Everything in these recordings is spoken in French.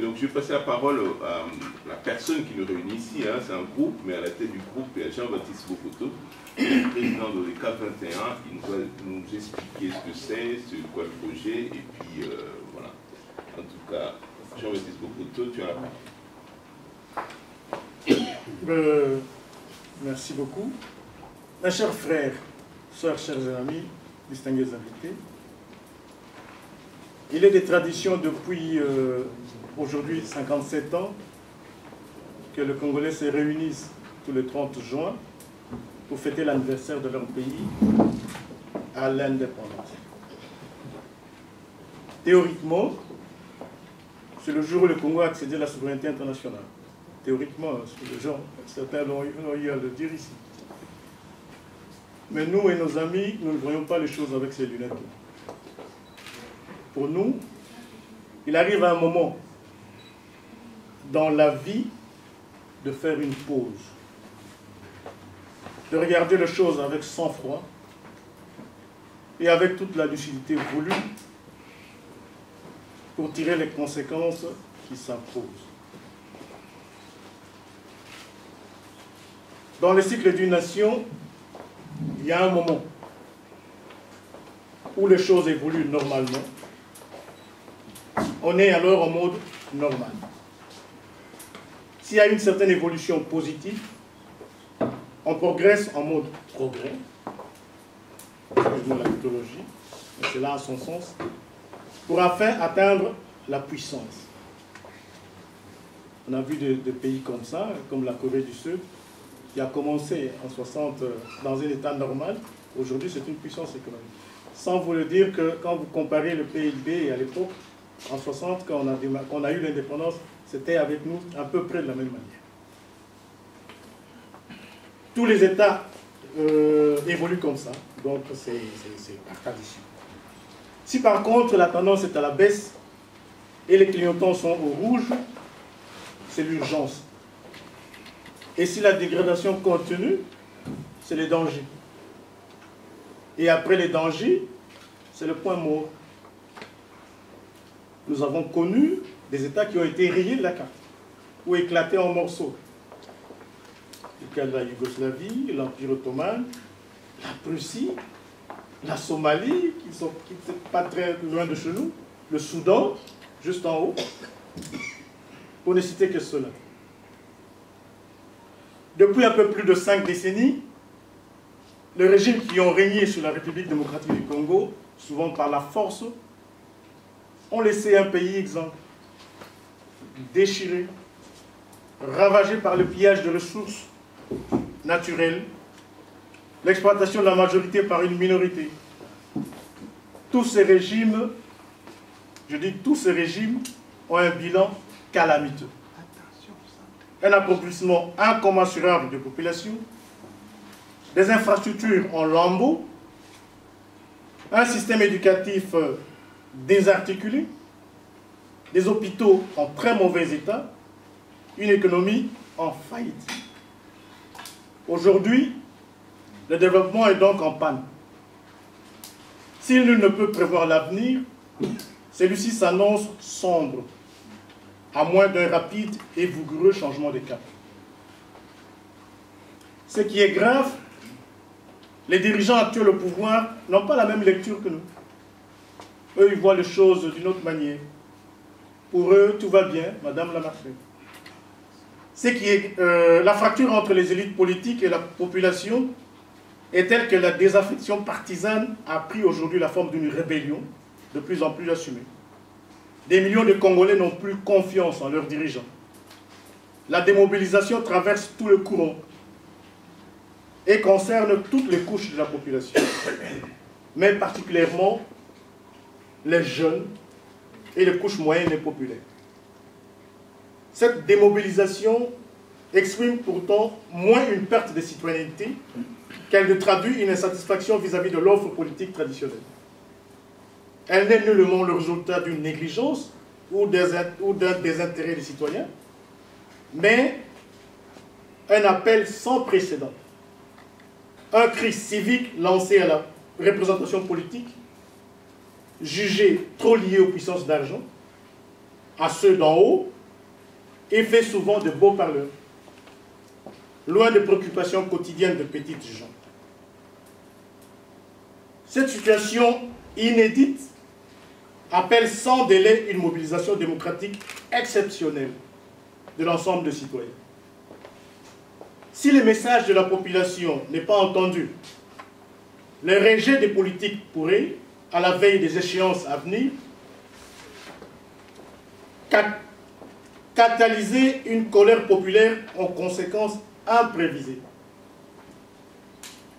Et donc je vais passer la parole à la personne qui nous réunit ici, hein. C'est un groupe, mais à la tête du groupe, il y a Jean-Baptiste Bokoto, président de l'ECA 21, il va nous expliquer ce que c'est quoi le projet, et puis voilà. En tout cas, Jean-Baptiste Bokoto, tu as la parole. Merci beaucoup. Mes chers frères, sœurs, chers amis, distingués invités, il est des traditions depuis aujourd'hui 57 ans que les Congolais se réunissent tous les 30 juin pour fêter l'anniversaire de leur pays à l'indépendance. Théoriquement, c'est le jour où le Congo a accédé à la souveraineté internationale. Théoriquement, les gens, certains l'ont eu à le dire ici. Mais nous et nos amis, nous ne voyons pas les choses avec ces lunettes. Pour nous, il arrive à un moment dans la vie de faire une pause, de regarder les choses avec sang-froid et avec toute la lucidité voulue pour tirer les conséquences qui s'imposent. Dans le cycle d'une nation, il y a un moment où les choses évoluent normalement. On est alors en mode normal. S'il y a une certaine évolution positive, on progresse en mode progrès. La mythologie, c'est là à son sens, pour enfin atteindre la puissance. On a vu des pays comme ça, comme la Corée du Sud, qui a commencé en 60 dans un état normal. Aujourd'hui, c'est une puissance économique. Sans vous le dire que quand vous comparez le PIB à l'époque, en 60, quand on a eu l'indépendance, c'était avec nous à peu près de la même manière. Tous les États évoluent comme ça, donc c'est par tradition. Si par contre la tendance est à la baisse et les clignotants sont au rouge, c'est l'urgence. Et si la dégradation continue, c'est les dangers. Et après les dangers, c'est le point mort. Nous avons connu des États qui ont été rayés de la carte, ou éclatés en morceaux. Le cas de la Yougoslavie, l'Empire ottoman, la Prussie, la Somalie, qui ne sont pas très loin de chez nous, le Soudan, juste en haut, pour ne citer que cela. Depuis un peu plus de 5 décennies, les régimes qui ont régné sur la République démocratique du Congo, souvent par la force, ont laissé un pays exsangue, déchiré, ravagé par le pillage de ressources naturelles, l'exploitation de la majorité par une minorité. Tous ces régimes, je dis tous ces régimes, ont un bilan calamiteux. Un accomplissement incommensurable de population, des infrastructures en lambeaux, un système éducatif désarticulé, des hôpitaux en très mauvais état, une économie en faillite. Aujourd'hui, le développement est donc en panne. Si nul ne peut prévoir l'avenir, celui-ci s'annonce sombre, à moins d'un rapide et vigoureux changement de cap. Ce qui est grave, les dirigeants actuels au pouvoir n'ont pas la même lecture que nous. Eux, ils voient les choses d'une autre manière. Pour eux, tout va bien, Madame Lamartine. La fracture entre les élites politiques et la population est telle que la désaffection partisane a pris aujourd'hui la forme d'une rébellion de plus en plus assumée. Des millions de Congolais n'ont plus confiance en leurs dirigeants. La démobilisation traverse tout le courant et concerne toutes les couches de la population, mais particulièrement les jeunes et les couches moyennes et populaires. Cette démobilisation exprime pourtant moins une perte de citoyenneté qu'elle ne traduit une insatisfaction vis-à-vis de l'offre politique traditionnelle. Elle n'est nullement le résultat d'une négligence ou d'un désintérêt des citoyens, mais un appel sans précédent, un cri civique lancé à la représentation politique, jugée trop liée aux puissances d'argent, à ceux d'en haut et fait souvent de beaux parleurs, loin des préoccupations quotidiennes de petites gens. Cette situation inédite appelle sans délai une mobilisation démocratique exceptionnelle de l'ensemble des citoyens. Si le message de la population n'est pas entendu, le rejet des politiques pourrait, à la veille des échéances à venir, catalyser une colère populaire en conséquences imprévisibles.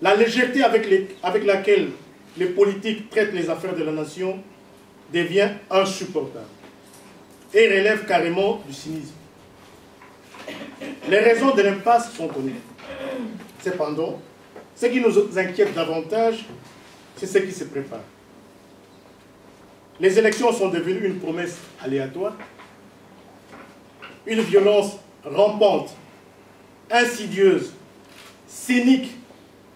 La légèreté avec laquelle les politiques traitent les affaires de la nation devient insupportable et relève carrément du cynisme. Les raisons de l'impasse sont connues. Cependant, ce qui nous inquiète davantage, c'est ce qui se prépare. Les élections sont devenues une promesse aléatoire, une violence rampante, insidieuse, cynique,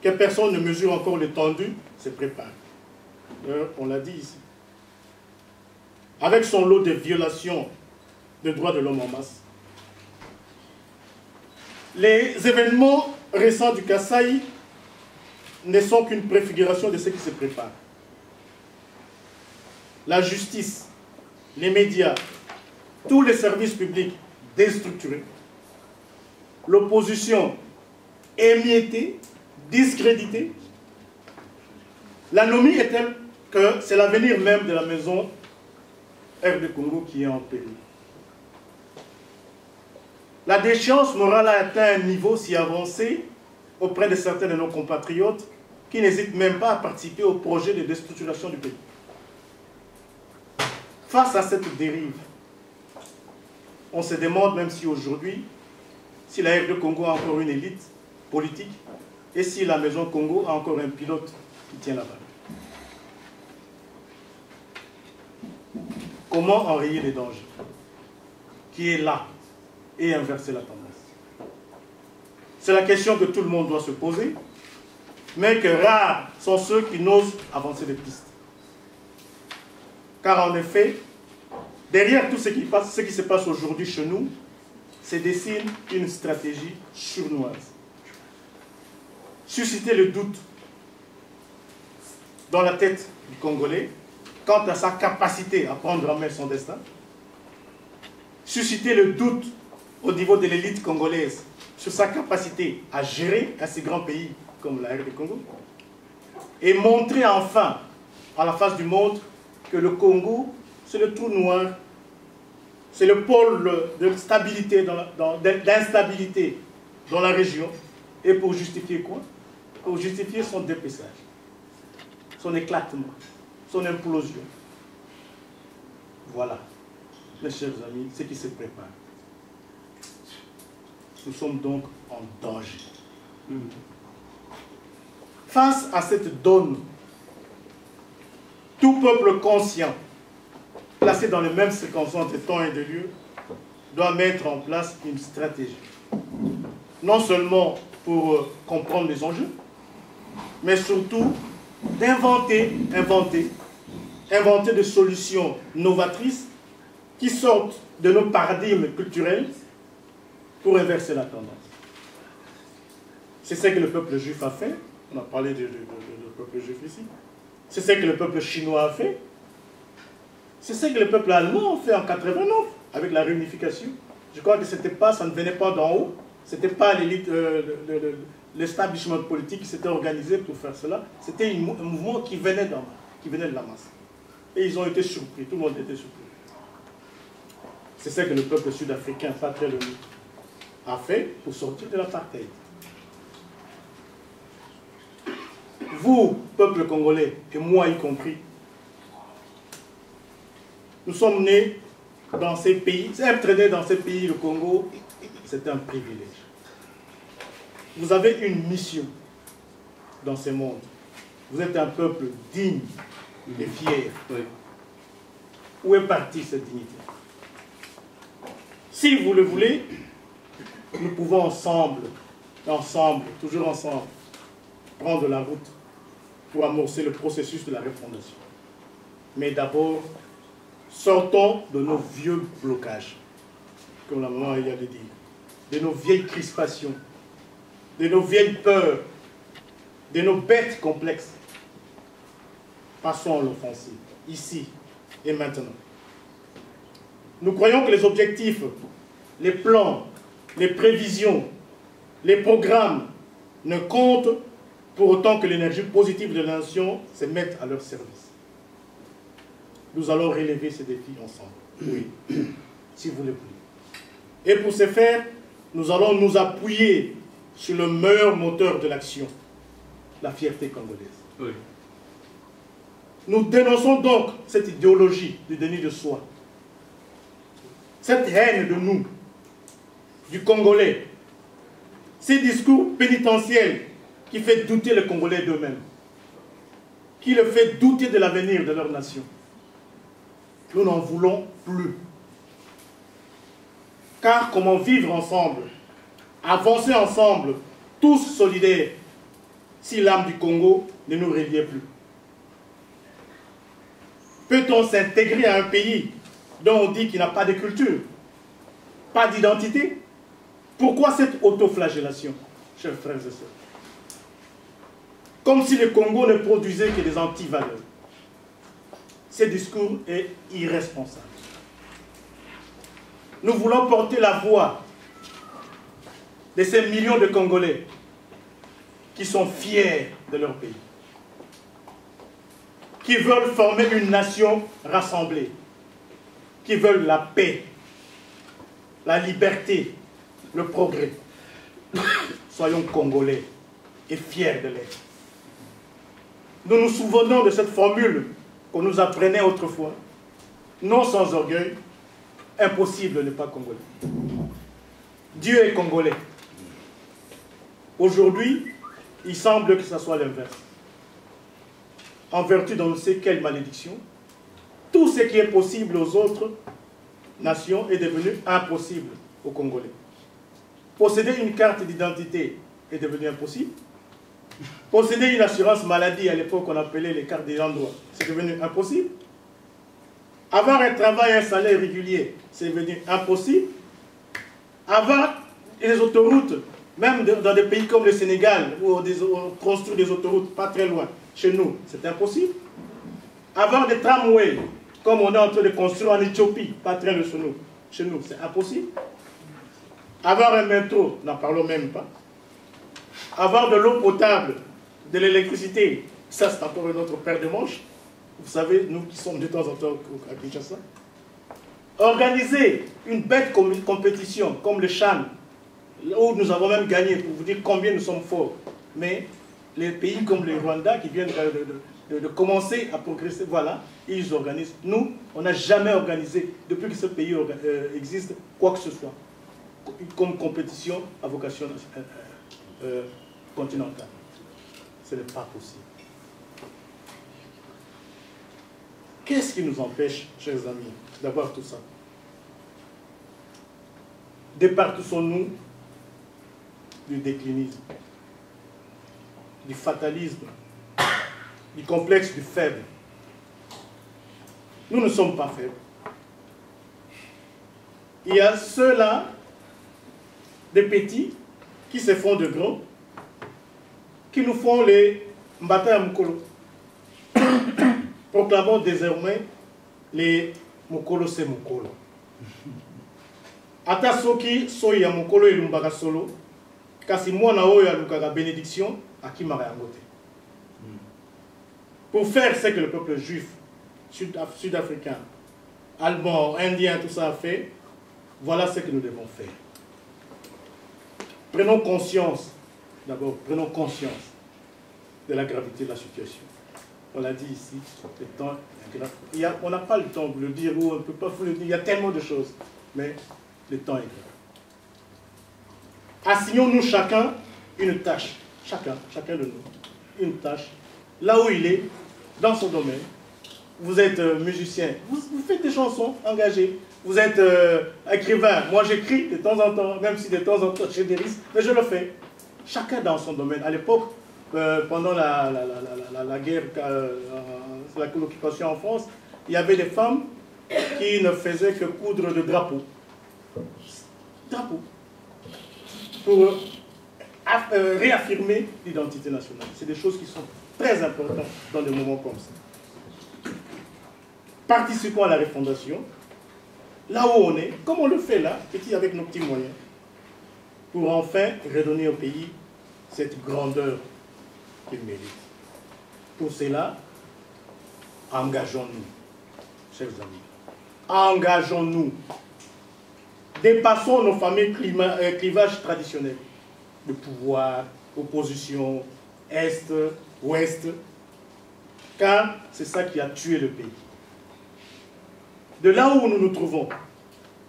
que personne ne mesure encore l'étendue, se prépare. On l'a dit ici. Avec son lot de violations des droits de l'homme en masse. Les événements récents du Kasaï ne sont qu'une préfiguration de ce qui se prépare. La justice, les médias, tous les services publics déstructurés, l'opposition émiettée, discréditée. L'anomie est telle que c'est l'avenir même de la maison RD Congo qui est en péril. La déchéance morale a atteint un niveau si avancé auprès de certains de nos compatriotes qui n'hésitent même pas à participer au projet de déstructuration du pays. Face à cette dérive, on se demande même si aujourd'hui, si la RD Congo a encore une élite politique et si la maison Congo a encore un pilote qui tient la barre. Comment enrayer les dangers qui est là et inverser la tendance? C'est la question que tout le monde doit se poser, mais que rares sont ceux qui n'osent avancer des pistes. Car en effet, derrière tout ce qui se passe aujourd'hui chez nous, se dessine une stratégie sournoise. Susciter le doute dans la tête du Congolais quant à sa capacité à prendre en main son destin. Susciter le doute au niveau de l'élite congolaise sur sa capacité à gérer un si grand pays comme la RD Congo. Et montrer enfin à la face du monde que le Congo, c'est le trou noir, c'est le pôle de stabilité, d'instabilité dans la région. Et pour justifier quoi? Pour justifier son dépeçage, son éclatement, son implosion. Voilà, mes chers amis, ce qui se prépare. Nous sommes donc en danger. Face à cette donne, tout peuple conscient, placé dans les mêmes circonstances de temps et de lieu, doit mettre en place une stratégie. Non seulement pour comprendre les enjeux, mais surtout d'inventer des solutions novatrices qui sortent de nos paradigmes culturels pour inverser la tendance. C'est ce que le peuple juif a fait. On a parlé du peuple juif ici. C'est ce que le peuple chinois a fait. C'est ce que le peuple allemand a fait en 89 avec la réunification. Je crois que ça ne venait pas d'en haut. Ce n'était pas l'élite, l'establishment politique qui s'était organisé pour faire cela. C'était un mouvement qui venait d'en bas, qui venait de la masse. Et ils ont été surpris, tout le monde était surpris. C'est ce que le peuple sud-africain, pas très loin, a fait pour sortir de l'apartheid. Vous, peuple congolais, et moi y compris, nous sommes nés dans ces pays. Être né dans ces pays, le Congo, c'est un privilège. Vous avez une mission dans ce monde. Vous êtes un peuple digne et fier. Où est partie cette dignité? Si vous le voulez, nous pouvons ensemble, toujours ensemble, prendre la route pour amorcer le processus de la refondation. Mais d'abord, Sortons de nos vieux blocages, comme la maman a dit, de nos vieilles crispations, de nos vieilles peurs, de nos bêtes complexes. Passons à l'offensive, ici et maintenant. Nous croyons que les objectifs, les plans, les prévisions, les programmes ne comptent pour autant que l'énergie positive de la nation se mette à leur service. Nous allons relever ces défis ensemble. Oui, si vous le voulez. Et pour ce faire, nous allons nous appuyer sur le meilleur moteur de l'action, la fierté congolaise. Oui. Nous dénonçons donc cette idéologie du déni de soi, cette haine de nous, du Congolais, ces discours pénitentiels qui fait douter les Congolais d'eux-mêmes, qui le fait douter de l'avenir de leur nation. Nous n'en voulons plus. Car comment vivre ensemble, avancer ensemble, tous solidaires, si l'âme du Congo ne nous reliait plus? Peut-on s'intégrer à un pays dont on dit qu'il n'a pas de culture, pas d'identité? Pourquoi cette autoflagellation, chers frères et sœurs? Comme si le Congo ne produisait que des antivaleurs. Ce discours est irresponsable. Nous voulons porter la voix de ces millions de Congolais qui sont fiers de leur pays, qui veulent former une nation rassemblée, qui veulent la paix, la liberté, le progrès. Soyons Congolais et fiers de l'être. Nous nous souvenons de cette formule qu'on nous apprenait autrefois. Non sans orgueil, impossible de ne pas Congolais. Dieu est Congolais. Aujourd'hui, il semble que ce soit l'inverse. En vertu d'on ne sait quelle malédiction, tout ce qui est possible aux autres nations est devenu impossible aux Congolais. Posséder une carte d'identité est devenu impossible. Posséder une assurance maladie, à l'époque on appelait les cartes des endroits, c'est devenu impossible. Avoir un travail, un salaire régulier, c'est devenu impossible. Avoir des autoroutes, même dans des pays comme le Sénégal, où on construit des autoroutes pas très loin, chez nous, c'est impossible. Avoir des tramways, comme on est en train de construire en Éthiopie, pas très loin de chez nous, c'est impossible. Avoir un métro, n'en parlons même pas. Avoir de l'eau potable, de l'électricité, ça c'est encore une autre paire de manches. Vous savez, nous qui sommes de temps en temps à Kinshasa. Organiser une bête compétition comme le Chan, où nous avons même gagné, pour vous dire combien nous sommes forts. Mais les pays comme le Rwanda, qui viennent de commencer à progresser, voilà, ils organisent. Nous, on n'a jamais organisé, depuis que ce pays existe, quoi que ce soit, comme compétition à vocation continentale. Ce n'est pas possible. Qu'est-ce qui nous empêche, chers amis, d'avoir tout ça? Départissons-nous du déclinisme, du fatalisme, du complexe du faible. Nous ne sommes pas faibles. Il y a ceux-là, des petits, qui se font de grands, qui nous font les Mbata Mukolo. Proclamons désormais les Mukolo c'est Mukolo. Ata soki soya Mukolo elumbaka solo, kasi mwana oyo alukaka bénédiction akimaka yango te. Pour faire ce que le peuple juif, sud-africain, allemand, indien, tout ça a fait, voilà ce que nous devons faire. Prenons conscience, d'abord, prenons conscience de la gravité de la situation. On l'a dit ici, le temps est grave. On n'a pas le temps de le dire, ou on ne peut pas vous le dire, il y a tellement de choses, mais le temps est grave. Assignons-nous chacun une tâche, chacun de nous, une tâche, là où il est, dans son domaine. Vous êtes musicien, vous faites des chansons engagées, vous êtes écrivain, moi j'écris de temps en temps, même si de temps en temps j'ai des risques, mais je le fais. Chacun dans son domaine. À l'époque, pendant la guerre, l'occupation en France, il y avait des femmes qui ne faisait que coudre de drapeaux. Drapeaux. Pour réaffirmer l'identité nationale. C'est des choses qui sont très importantes dans des moments comme ça. Participons à la refondation, là où on est, comme on le fait là, avec nos petits moyens, pour enfin redonner au pays cette grandeur qu'il mérite. Pour cela, engageons-nous, chers amis. Engageons-nous. Dépassons nos fameux clivages traditionnels de pouvoir, opposition, Est, Ouest, car c'est ça qui a tué le pays. De là où nous nous trouvons,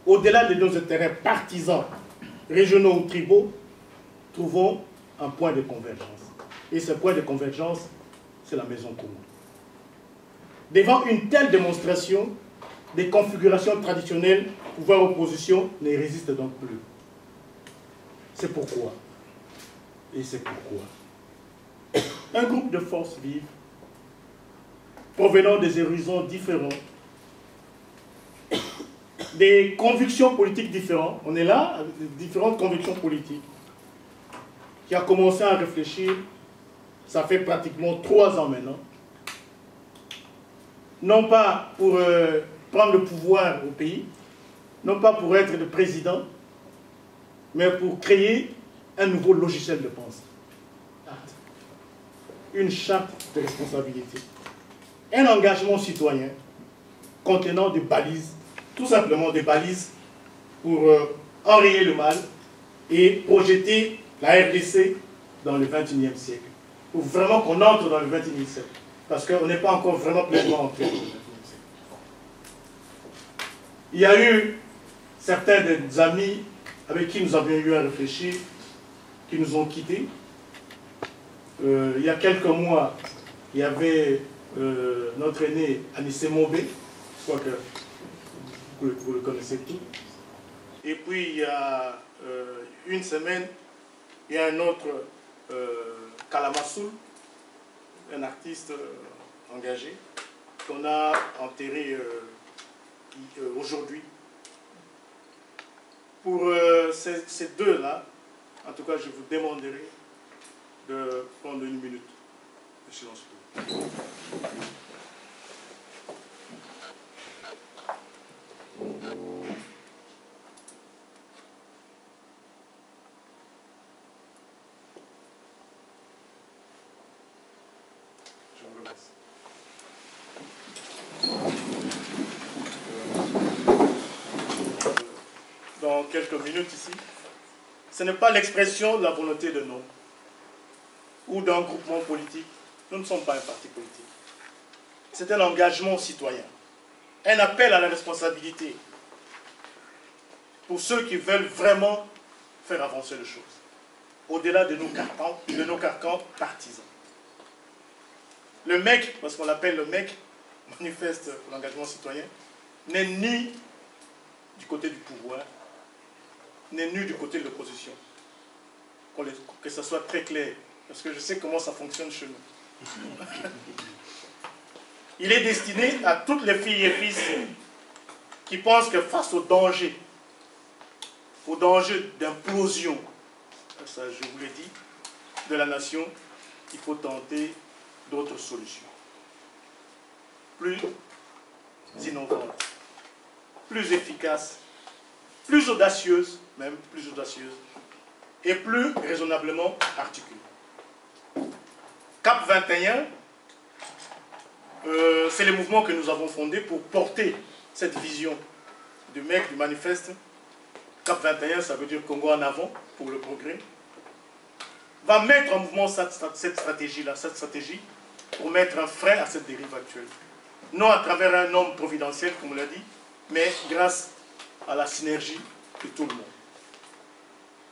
au-delà de nos intérêts partisans, régionaux ou tribaux, trouvons un point de convergence. Et ce point de convergence, c'est la maison commune. Devant une telle démonstration, des configurations traditionnelles, pouvoir-opposition, ne résistent donc plus. C'est pourquoi, et c'est pourquoi, un groupe de forces vives, provenant des horizons différents, des convictions politiques différentes, on est là avec différentes convictions politiques, qui a commencé à réfléchir, ça fait pratiquement 3 ans maintenant, non pas pour prendre le pouvoir au pays, non pas pour être le président, mais pour créer un nouveau logiciel de pensée. Une charte de responsabilité. Un engagement citoyen contenant des balises, tout simplement des balises pour enrayer le mal et projeter la RDC dans le XXIe siècle. Pour vraiment qu'on entre dans le XXIe siècle. Parce qu'on n'est pas encore vraiment pleinement entré dans le XXIe siècle. Il y a eu certains des amis avec qui nous avions eu à réfléchir, qui nous ont quittés. Il y a quelques mois, il y avait notre aîné Anissé Mobé, je crois que vous le connaissez tous. Et puis il y a une semaine, il y a un autre Kalamassoul, un artiste engagé, qu'on a enterré aujourd'hui. Pour ces deux-là, en tout cas, je vous demanderai de prendre une minute de silence. Je vous remercie. Dans quelques minutes ici, ce n'est pas l'expression de la volonté de nous ou d'un groupement politique. Nous ne sommes pas un parti politique. C'est un engagement citoyen, un appel à la responsabilité pour ceux qui veulent vraiment faire avancer les choses, au-delà de nos carcans partisans. Le MEC, parce qu'on l'appelle le MEC, manifeste l'engagement citoyen, n'est ni du côté du pouvoir, n'est ni du côté de l'opposition. Que ce soit très clair, parce que je sais comment ça fonctionne chez nous. Il est destiné à toutes les filles et fils qui pensent que face au danger d'implosion, ça je vous l'ai dit, de la nation, il faut tenter d'autres solutions. Plus innovantes, plus efficaces, plus audacieuses, même plus audacieuses, et plus raisonnablement articulées. CAP 21, c'est le mouvement que nous avons fondé pour porter cette vision du MEC, du manifeste. CAP 21, ça veut dire Congo en avant, pour le progrès. Va mettre en mouvement cette stratégie-là, cette stratégie, pour mettre un frein à cette dérive actuelle. Non à travers un homme providentiel, comme on l'a dit, mais grâce à la synergie de tout le monde.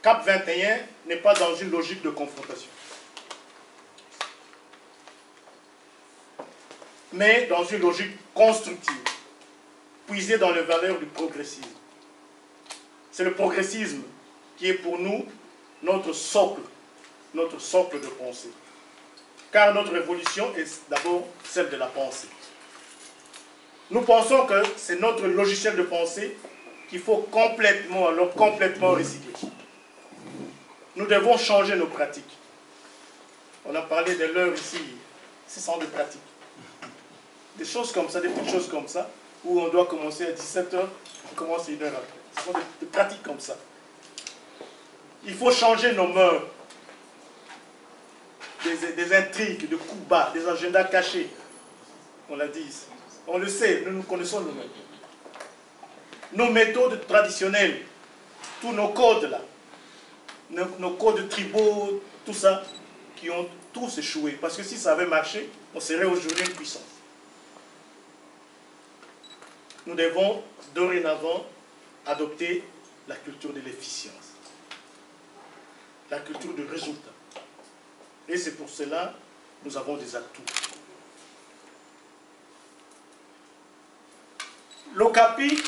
CAP 21 n'est pas dans une logique de confrontation, mais dans une logique constructive, puisée dans les valeurs du progressisme. C'est le progressisme qui est pour nous notre socle de pensée. Car notre évolution est d'abord celle de la pensée. Nous pensons que c'est notre logiciel de pensée qu'il faut complètement recycler. Nous devons changer nos pratiques. On a parlé de l'heure ici, ce sont des pratiques. Des choses comme ça, des petites choses comme ça, où on doit commencer à 17 h, on commence 1 heure après. Ce sont des pratiques comme ça. Il faut changer nos mœurs. Des intrigues, des coups bas, des agendas cachés. On l'a dit ici. On le sait, nous nous connaissons nous-mêmes. Nos méthodes traditionnelles, tous nos codes là, nos codes tribaux, tout ça, qui ont tous échoué. Parce que si ça avait marché, on serait aujourd'hui une puissance. Nous devons dorénavant adopter la culture de l'efficience, la culture du résultat. Et c'est pour cela que nous avons des atouts. L'okapi,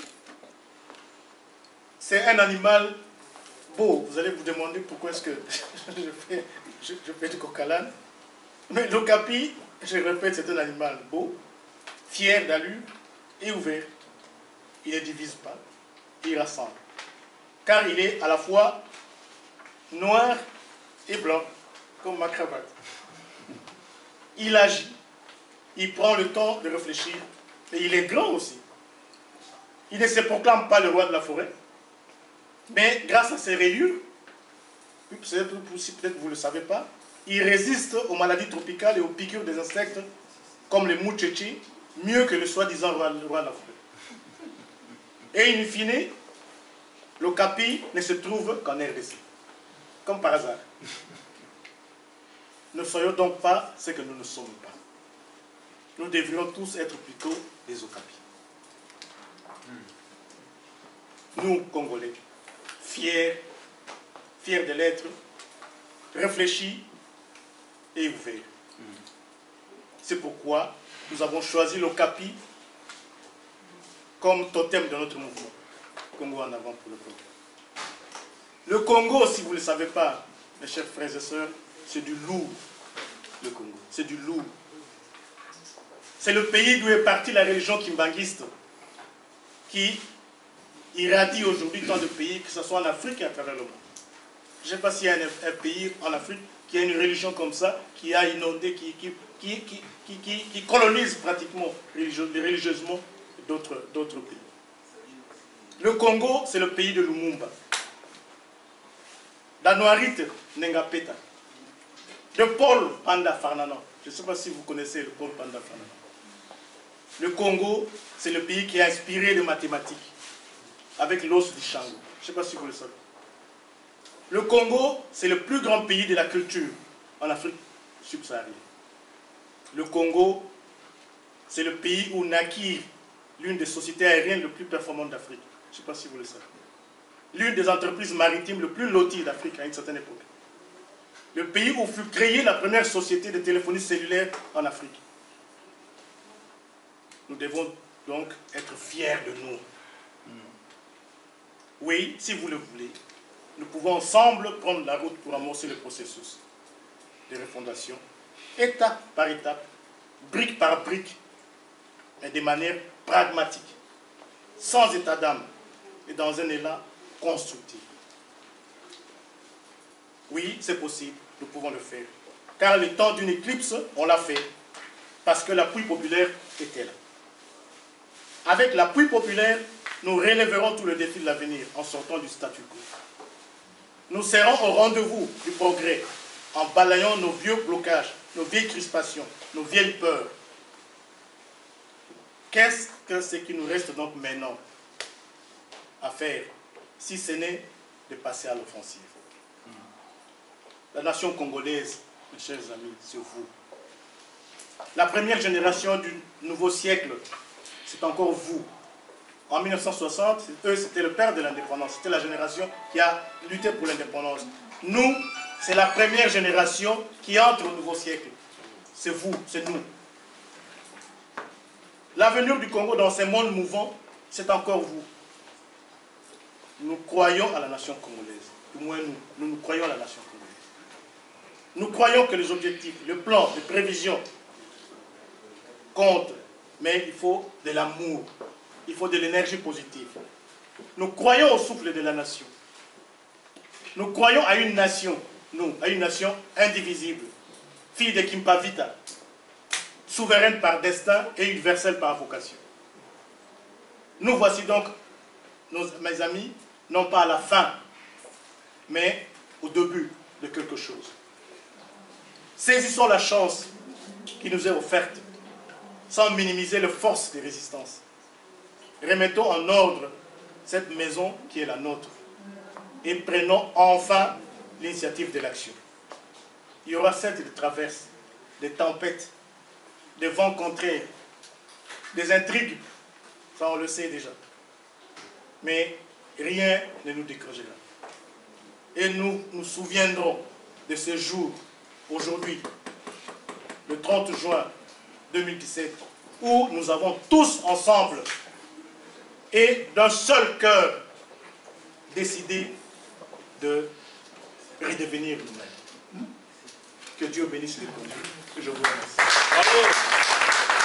c'est un animal beau. Vous allez vous demander pourquoi est-ce que je fais du coq à l'âne. Mais l'okapi, je répète, c'est un animal beau, fier d'allure et ouvert. Il ne divise pas, il rassemble. Car il est à la fois noir et blanc, comme ma cravate. Il agit, il prend le temps de réfléchir, et il est grand aussi. Il ne se proclame pas le roi de la forêt, mais grâce à ses rayures, peut-être vous ne le savez pas, il résiste aux maladies tropicales et aux piqûres des insectes, comme les mouchéchis, mieux que le soi-disant roi de la forêt. Et in fine, l'okapi ne se trouve qu'en RDC, comme par hasard. Ne soyons donc pas ce que nous ne sommes pas. Nous devrions tous être plutôt des okapis. Nous, Congolais, fiers de l'être, réfléchis et ouverts. C'est pourquoi nous avons choisi l'okapi comme totem de notre mouvement. Congo en avant pour le Congo. Le Congo, si vous ne le savez pas, mes chers frères et sœurs, c'est du lourd, le Congo. C'est du lourd. C'est le pays d'où est partie la religion kimbanguiste, qui irradie aujourd'hui tant de pays, que ce soit en Afrique et à travers le monde. Je ne sais pas s'il y a un pays en Afrique qui a une religion comme ça, qui a inondé, qui colonise pratiquement religieusement d'autres pays. Le Congo, c'est le pays de Lumumba. D'Anouarit Nengapeta. De Paul Panda Farnanon. Je ne sais pas si vous connaissez le Paul Panda Farnanon. Le Congo, c'est le pays qui a inspiré les mathématiques, avec l'os du Shango. Je ne sais pas si vous le savez. Le Congo, c'est le plus grand pays de la culture en Afrique subsaharienne. Le Congo, c'est le pays où naquit l'une des sociétés aériennes les plus performantes d'Afrique. Je ne sais pas si vous le savez. L'une des entreprises maritimes les plus loties d'Afrique à une certaine époque. Le pays où fut créée la première société de téléphonie cellulaire en Afrique. Nous devons donc être fiers de nous. Oui, si vous le voulez, nous pouvons ensemble prendre la route pour amorcer le processus de refondation, étape par étape, brique par brique, et de manière pragmatique, sans état d'âme et dans un élan constructif. Oui, c'est possible, nous pouvons le faire. Car le temps d'une éclipse, on l'a fait, parce que l'appui populaire était là. Avec l'appui populaire, nous relèverons tout le défi de l'avenir en sortant du statu quo. Nous serons au rendez-vous du progrès en balayant nos vieux blocages, nos vieilles crispations, nos vieilles peurs. Qu'est-ce que ce qui nous reste donc maintenant à faire, si ce n'est de passer à l'offensive? La nation congolaise, mes chers amis, c'est vous. La première génération du nouveau siècle, c'est encore vous. En 1960, eux, c'était le père de l'indépendance. C'était la génération qui a lutté pour l'indépendance. Nous, c'est la première génération qui entre au nouveau siècle. C'est vous, c'est nous. L'avenir du Congo dans ces mondes mouvants, c'est encore vous. Nous croyons à la nation congolaise. Du moins, nous croyons à la nation congolaise. Nous croyons que les objectifs, le plan, les prévisions comptent mais il faut de l'amour, il faut de l'énergie positive. Nous croyons au souffle de la nation. Nous croyons à une nation, à une nation indivisible, fille de Kimpavita, souveraine par destin et universelle par vocation. Nous voici donc, mes amis, non pas à la fin, mais au début de quelque chose. Saisissons la chance qui nous est offerte, sans minimiser les forces de résistance. Remettons en ordre cette maison qui est la nôtre et prenons enfin l'initiative de l'action. Il y aura certes des traverses, des tempêtes, des vents contraires, des intrigues, ça on le sait déjà. Mais rien ne nous découragera. Et nous nous souviendrons de ce jour, aujourd'hui, le 30 juin 2017, où nous avons tous ensemble et d'un seul cœur décidé de redevenir nous-mêmes. Que Dieu bénisse les conduits. Que je vous remercie. Bravo.